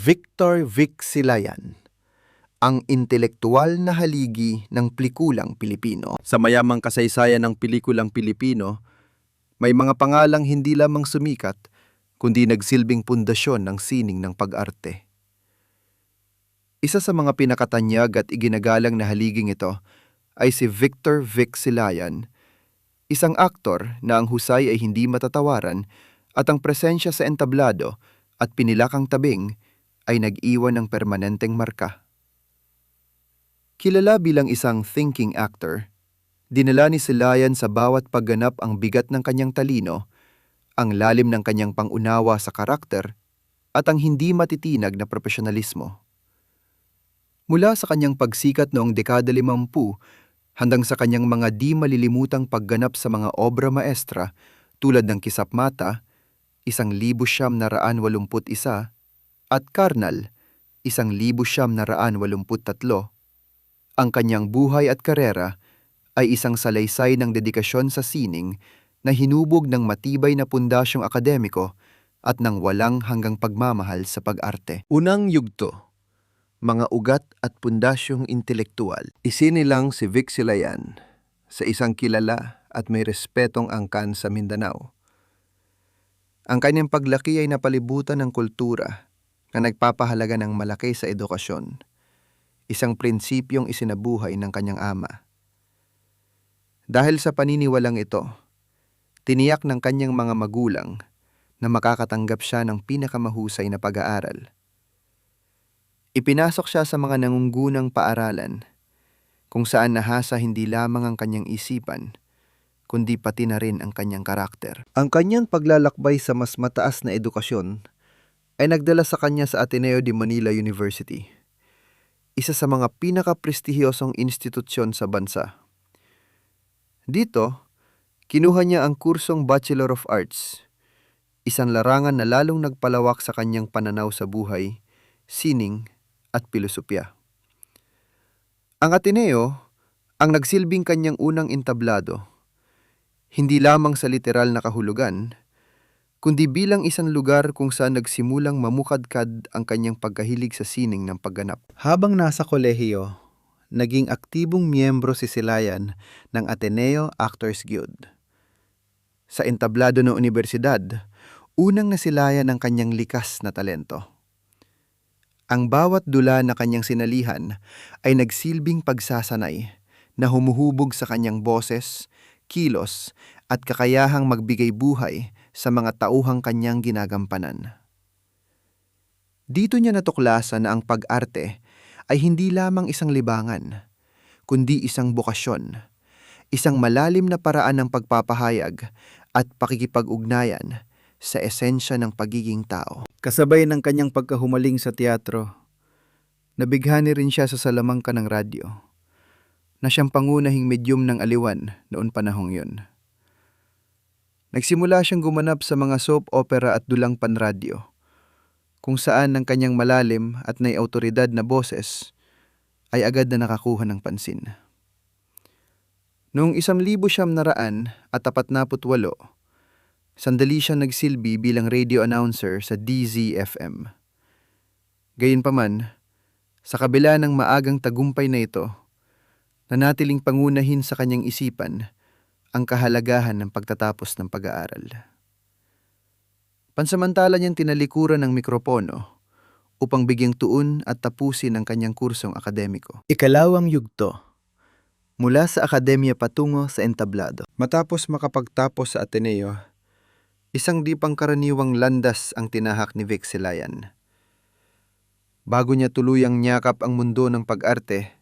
Victor Vic Silayan, ang intelektual na haligi ng pelikulang Pilipino. Sa mayamang kasaysayan ng pelikulang Pilipino, may mga pangalang hindi lamang sumikat, kundi nagsilbing pundasyon ng sining ng pag-arte. Isa sa mga pinakatanyag at iginagalang na haliging ito ay si Victor Vic Silayan, isang aktor na ang husay ay hindi matatawaran at ang presensya sa entablado at pinilakang tabing ay nag-iwan ng permanenteng marka. Kilala bilang isang thinking actor, dinala ni Silayan sa bawat pagganap ang bigat ng kanyang talino, ang lalim ng kanyang pangunawa sa karakter, at ang hindi matitinag na profesionalismo. Mula sa kanyang pagsikat noong dekada 50 hanggang sa kanyang mga di malilimutang pagganap sa mga obra maestra tulad ng Kisap Mata, 1981, at Karnal, 1983, ang kanyang buhay at karera ay isang salaysay ng dedikasyon sa sining na hinubog ng matibay na pundasyong akademiko at ng walang hanggang pagmamahal sa pag-arte. Unang yugto, mga ugat at pundasyong intelektual. Isinilang si Vic Silayan sa isang kilala at may respetong angkan sa Mindanao. Ang kanyang paglaki ay napalibutan ng kultura na nagpapahalaga ng malaki sa edukasyon, isang prinsipyong isinabuhay ng kanyang ama. Dahil sa paniniwalang ito, tiniyak ng kanyang mga magulang na makakatanggap siya ng pinakamahusay na pag-aaral. Ipinasok siya sa mga nangungunang paaralan, kung saan nahasa hindi lamang ang kanyang isipan, kundi pati na rin ang kanyang karakter. Ang kanyang paglalakbay sa mas mataas na edukasyon ay nagdala sa kanya sa Ateneo de Manila University, isa sa mga pinakaprestihiyosong institusyon sa bansa. Dito, kinuha niya ang kursong Bachelor of Arts, isang larangan na lalong nagpalawak sa kanyang pananaw sa buhay, sining at pilosopya. Ang Ateneo ang nagsilbing kanyang unang entablado, hindi lamang sa literal na kahulugan, kundi bilang isang lugar kung saan nagsimulang mamukadkad ang kanyang pagkahilig sa sining ng pagganap. Habang nasa kolehiyo, naging aktibong miyembro si Silayan ng Ateneo Actors Guild. Sa entablado ng universidad, unang nasilayan ang kanyang likas na talento. Ang bawat dula na kanyang sinalihan ay nagsilbing pagsasanay na humuhubog sa kanyang boses, kilos at kakayahang magbigay buhay sa mga tauhang kanyang ginagampanan. Dito niya natuklasan na ang pag-arte ay hindi lamang isang libangan, kundi isang bokasyon, isang malalim na paraan ng pagpapahayag at pakikipag-ugnayan sa esensya ng pagiging tao. Kasabay ng kanyang pagkahumaling sa teatro, nabighani rin siya sa salamangka ng radyo, na siyang pangunahing medyum ng aliwan noon panahong yun. Nagsimula siyang gumanap sa mga soap opera at dulang panradyo, kung saan ang kanyang malalim at may awtoridad na boses ay agad na nakakuha ng pansin. Noong 1948, sandali siyang nagsilbi bilang radio announcer sa DZFM. Gayunpaman, sa kabila ng maagang tagumpay na ito, nanatiling pangunahin sa kanyang isipan ang kahalagahan ng pagtatapos ng pag-aaral. Pansamantala niyang tinalikuran ng mikropono upang bigyang tuon at tapusin ang kanyang kursong akademiko. Ikalawang yugto, mula sa akademya patungo sa entablado. Matapos makapagtapos sa Ateneo, isang di pangkaraniwang landas ang tinahak ni Vic Silayan. Bago niya tuluyang niyakap ang mundo ng pag-arte,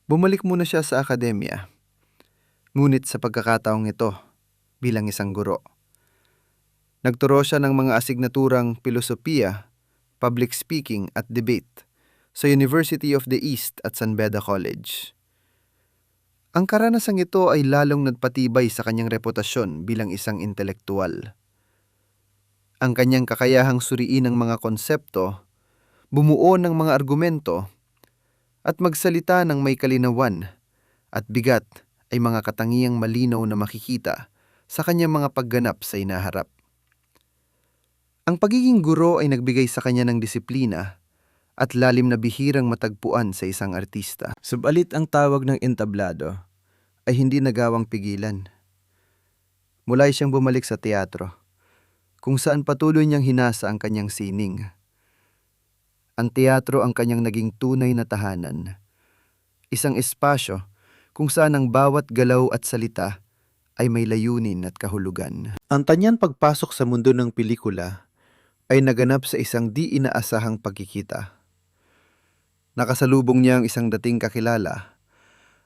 bumalik muna siya sa akademya. Ngunit sa pagkakataong ito, bilang isang guro, nagturo siya ng mga asignaturang pilosopiya, public speaking at debate sa University of the East at San Beda College. Ang karanasang ito ay lalong nagpatibay sa kanyang reputasyon bilang isang intelektual. Ang kanyang kakayahang suriin ang mga konsepto, bumuo ng mga argumento, at magsalita ng may kalinawan at bigat ay mga katangiang malinaw na makikita sa kanyang mga pagganap sa inaharap. Ang pagiging guro ay nagbigay sa kanya ng disiplina at lalim na bihirang matagpuan sa isang artista. Subalit ang tawag ng entablado ay hindi nagawang pigilan. Mula siyang bumalik sa teatro, kung saan patuloy niyang hinasa ang kanyang sining. Ang teatro ang kanyang naging tunay na tahanan. Isang espasyo kung saan ang bawat galaw at salita ay may layunin at kahulugan. Ang kanyang pagpasok sa mundo ng pelikula ay naganap sa isang di inaasahang pagkikita. Nakasalubong niya ang isang dating kakilala,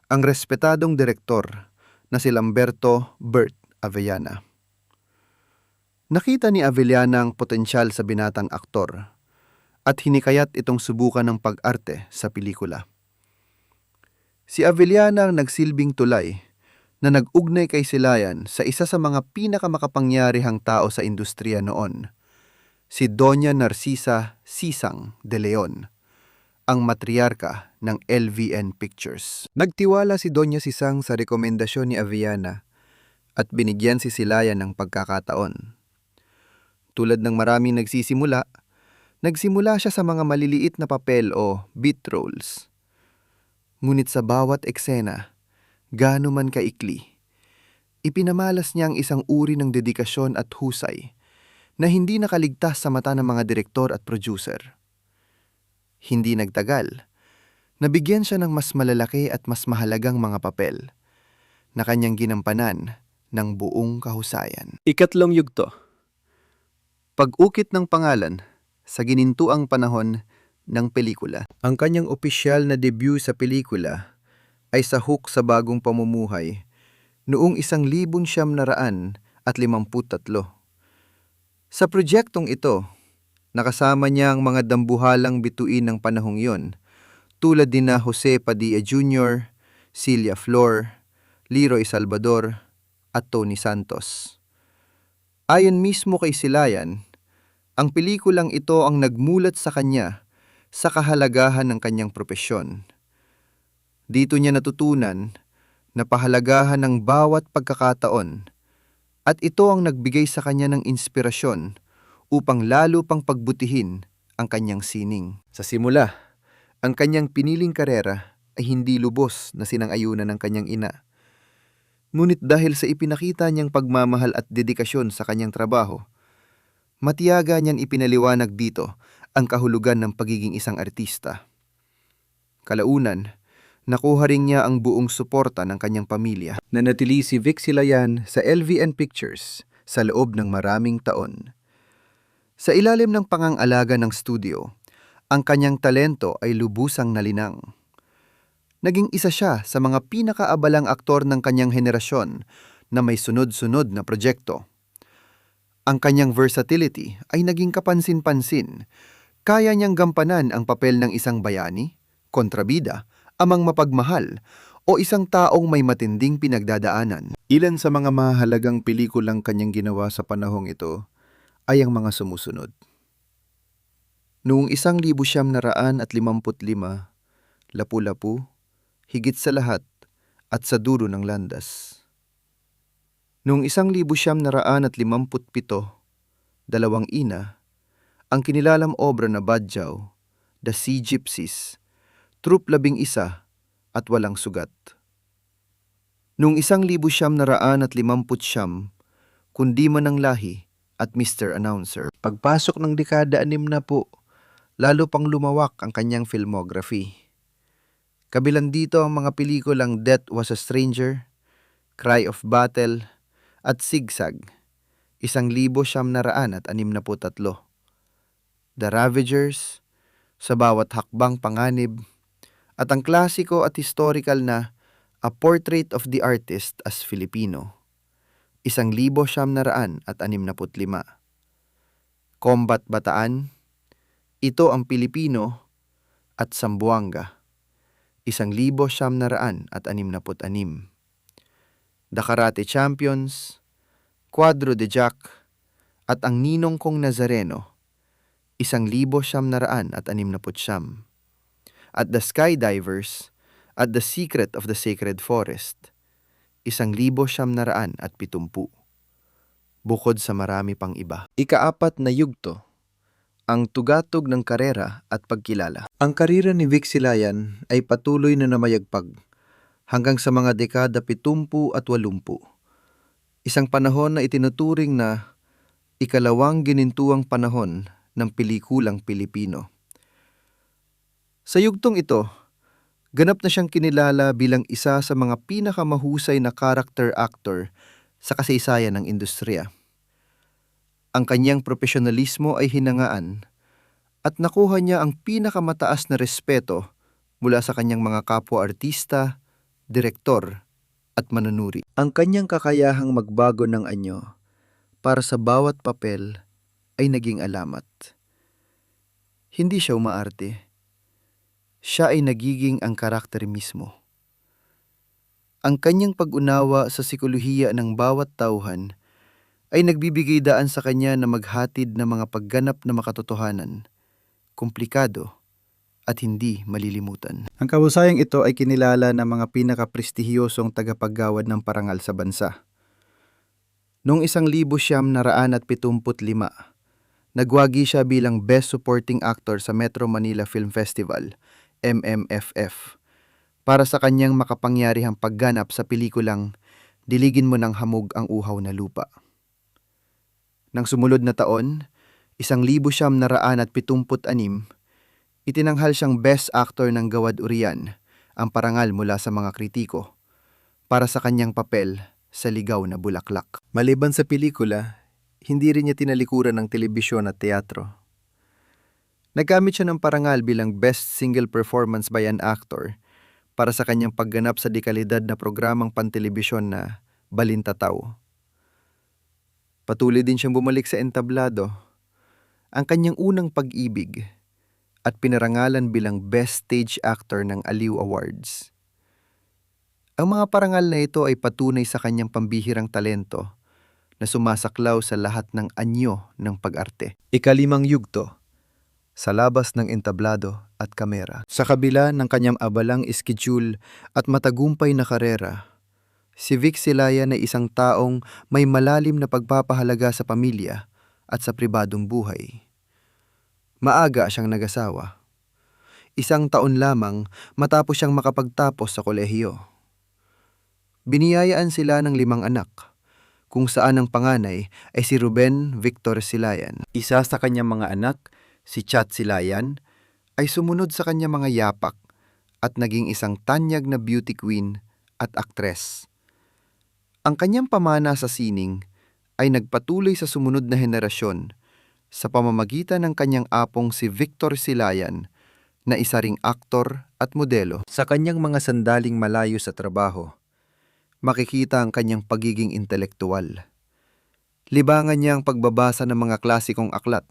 ang respetadong direktor na si Lamberto Bert Avellana. Nakita ni Avellana ang potensyal sa binatang aktor at hinikayat itong subukan ng pag-arte sa pelikula. Si Avellana ang nagsilbing tulay na nag-ugnay kay Silayan sa isa sa mga pinakamakapangyarihang tao sa industriya noon, si Doña Narcisa Sisang de Leon, ang matriarka ng LVN Pictures. Nagtiwala si Doña Sisang sa rekomendasyon ni Avellana at binigyan si Silayan ng pagkakataon. Tulad ng maraming nagsimula siya sa mga maliliit na papel o bit roles. Ngunit sa bawat eksena, gaano man kaikli, ipinamalas niya ang isang uri ng dedikasyon at husay na hindi nakaligtas sa mata ng mga direktor at producer. Hindi nagtagal, nabigyan siya ng mas malalaki at mas mahalagang mga papel na kanyang ginampanan ng buong kahusayan. Ikatlong yugto. Pag-ukit ng pangalan sa ginintuang panahon ng pelikula. Ang kanyang opisyal na debut sa pelikula ay sa Hook sa Bagong Pamumuhay noong 1953. Sa proyektong ito, nakasama niya ang mga dambuhalang bituin ng panahong iyon tulad din na Jose Padilla Jr., Celia Flor, Leroy Salvador at Tony Santos. Ayon mismo kay Silayan, ang pelikulang ito ang nagmulat sa kanya sa kahalagahan ng kanyang propesyon. Dito niya natutunan na pahalagahan ng bawat pagkakataon at ito ang nagbigay sa kanya ng inspirasyon upang lalo pang pagbutihin ang kanyang sining. Sa simula, ang kanyang piniling karera ay hindi lubos na sinang-ayunan ng kanyang ina. Ngunit dahil sa ipinakita niyang pagmamahal at dedikasyon sa kanyang trabaho, matiyaga niyang ipinaliwanag dito ang kahulugan ng pagiging isang artista. Kalaunan, nakuha rin niya ang buong suporta ng kanyang pamilya. Nanatili si Vic Silayan sa LVN Pictures sa loob ng maraming taon. Sa ilalim ng pangangalaga ng studio, ang kanyang talento ay lubusang nalinang. Naging isa siya sa mga pinakaabalang aktor ng kanyang henerasyon na may sunod-sunod na proyekto. Ang kanyang versatility ay naging kapansin-pansin. Kaya niyang gampanan ang papel ng isang bayani, kontrabida, amang mapagmahal, o isang taong may matinding pinagdadaanan. Ilan sa mga mahalagang pelikulang kanyang ginawa sa panahong ito ay ang mga sumusunod. Noong 1955, Lapu-Lapu, Higit sa Lahat, at Sa Dulo ng Landas. Noong 1957, Dalawang Ina, ang kinilalang obra na Badyaw, The Sea Gypsies, Troop 11 at Walang Sugat. Noong 1959, Kundi Man ang Lahi at Mr. Announcer. Pagpasok ng dekada 60, lalo pang lumawak ang kanyang filmography. Kabilang dito ang mga pelikulang Death Was a Stranger, Cry of Battle, at Zigzag, 1963. The Ravagers, Sa Bawat Hakbang Panganib, at ang klasiko at historical na A Portrait of the Artist as Filipino, 1965. Combat Bataan, Ito ang Pilipino, at Sambuanga, 1966. The Karate Champions, Cuadro de Jack, at Ang Ninong Kong Nazareno, 1969. At The Skydivers at The Secret of the Sacred Forest, 1970. bukod sa marami pang iba. Ikaapat na yugto, ang tugatog ng karera at pagkilala. Ang karera ni Vic Silayan ay patuloy na namayagpag hanggang sa mga dekada 70 at 80. Isang panahon na itinuturing na ikalawang ginintuang panahon ng pelikulang Pilipino. Sa yugtong ito, ganap na siyang kinilala bilang isa sa mga pinakamahusay na character actor sa kasaysayan ng industriya. Ang kanyang profesionalismo ay hinangaan at nakuha niya ang pinakamataas na respeto mula sa kanyang mga kapwa-artista, direktor at manunuri. Ang kanyang kakayahang magbago ng anyo para sa bawat papel ay naging alamat. Hindi siya umaarte. Siya ay nagiging ang karakter mismo. Ang kanyang pag-unawa sa sikolohiya ng bawat tauhan ay nagbibigay daan sa kanya na maghatid ng mga pagganap na makatotohanan, komplikado at hindi malilimutan. Ang kahusayang ito ay kinilala ng mga pinakaprestihiyosong tagapaggawad ng parangal sa bansa. Noong 1975, nagwagi siya bilang Best Supporting Actor sa Metro Manila Film Festival, MMFF, para sa kanyang makapangyarihang pagganap sa pelikulang Diligin Mo ng Hamog ang Uhaw na Lupa. Nang sumunod na taon, 1976, itinanghal siyang Best Actor ng Gawad Urian, ang parangal mula sa mga kritiko, para sa kanyang papel sa Ligaw na Bulaklak. Maliban sa pelikula, hindi rin niya tinalikuran ng telebisyon at teatro. Nagkamit siya ng parangal bilang Best Single Performance by an Actor para sa kanyang pagganap sa dekalidad na programang pantelebisyon na Balintataw. Patuloy din siyang bumalik sa entablado, ang kanyang unang pag-ibig, at pinarangalan bilang Best Stage Actor ng Aliw Awards. Ang mga parangal na ito ay patunay sa kanyang pambihirang talento na sumasaklaw sa lahat ng anyo ng pag-arte. Ikalimang yugto, sa labas ng entablado at kamera. Sa kabila ng kanyang abalang schedule at matagumpay na karera, si Vic Silayan ay isang taong may malalim na pagpapahalaga sa pamilya at sa pribadong buhay. Maaga siyang nag-asawa. 1 taon lamang matapos siyang makapagtapos sa kolehiyo. Biniyayaan sila ng 5 anak, kung saan ang panganay ay si Ruben Victor Silayan. Isa sa kanyang mga anak, si Chat Silayan, ay sumunod sa kanyang mga yapak at naging isang tanyag na beauty queen at aktres. Ang kanyang pamana sa sining ay nagpatuloy sa sumunod na henerasyon sa pamamagitan ng kanyang apong si Victor Silayan na isa ring aktor at modelo. Sa kanyang mga sandaling malayo sa trabaho, makikita ang kanyang pagiging intelektual. Libangan niya ang pagbabasa ng mga klasikong aklat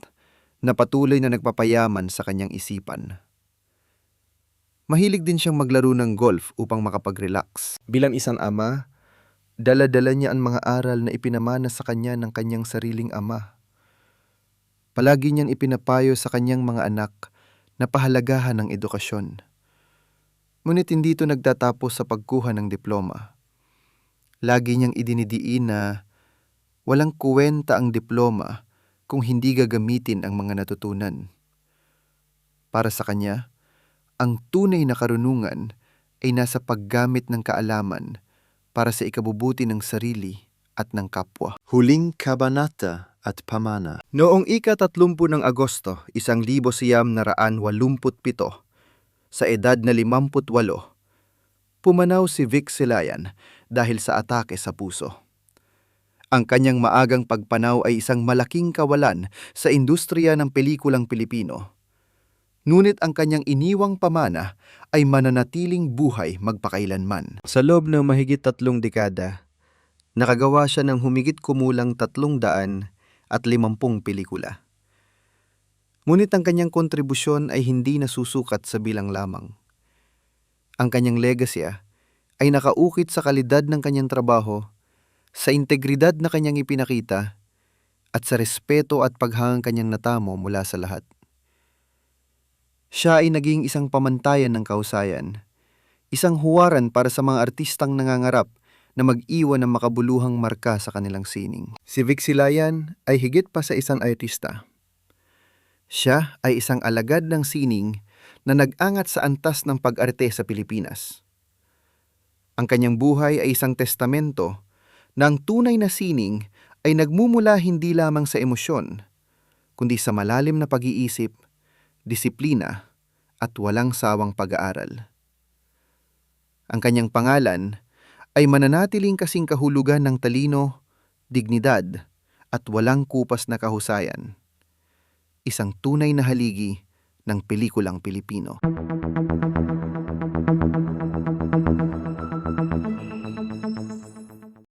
na patuloy na nagpapayaman sa kanyang isipan. Mahilig din siyang maglaro ng golf upang makapag-relax. Bilang isang ama, dala-dala niya ang mga aral na ipinamana sa kanya ng kanyang sariling ama. Palagi niyang ipinapayo sa kanyang mga anak na pahalagahan ng edukasyon. Ngunit hindi ito nagtatapos sa pagkuha ng diploma. Lagi niyang idinidiin na walang kuwenta ang diploma kung hindi gagamitin ang mga natutunan. Para sa kanya, ang tunay na karunungan ay nasa paggamit ng kaalaman para sa ikabubuti ng sarili at ng kapwa. Huling kabanata at pamana. Noong ika-30 ng Agosto, 1987, sa edad na 58, pumanaw si Vic Silayan dahil sa atake sa puso. Ang kanyang maagang pagpanaw ay isang malaking kawalan sa industriya ng pelikulang Pilipino. Ngunit ang kanyang iniwang pamana ay mananatiling buhay magpakailanman. Sa loob ng mahigit 3 dekada, nakagawa siya ng humigit kumulang 350 pelikula. Ngunit ang kanyang kontribusyon ay hindi nasusukat sa bilang lamang. Ang kanyang legacy ay nakaukit sa kalidad ng kanyang trabaho, sa integridad na kanyang ipinakita, at sa respeto at paghangang kanyang natamo mula sa lahat. Siya ay naging isang pamantayan ng kahusayan, isang huwaran para sa mga artistang nangangarap na mag-iwan ng makabuluhang marka sa kanilang sining. Si Vic Silayan ay higit pa sa isang artista. Siya ay isang alagad ng sining na nag-angat sa antas ng pag-arte sa Pilipinas. Ang kanyang buhay ay isang testamento na ang tunay na sining ay nagmumula hindi lamang sa emosyon, kundi sa malalim na pag-iisip, disiplina, at walang sawang pag-aaral. Ang kanyang pangalan ay mananatiling kasing kahulugan ng talino, dignidad, at walang kupas na kahusayan. Isang tunay na haligi ng pelikulang Pilipino.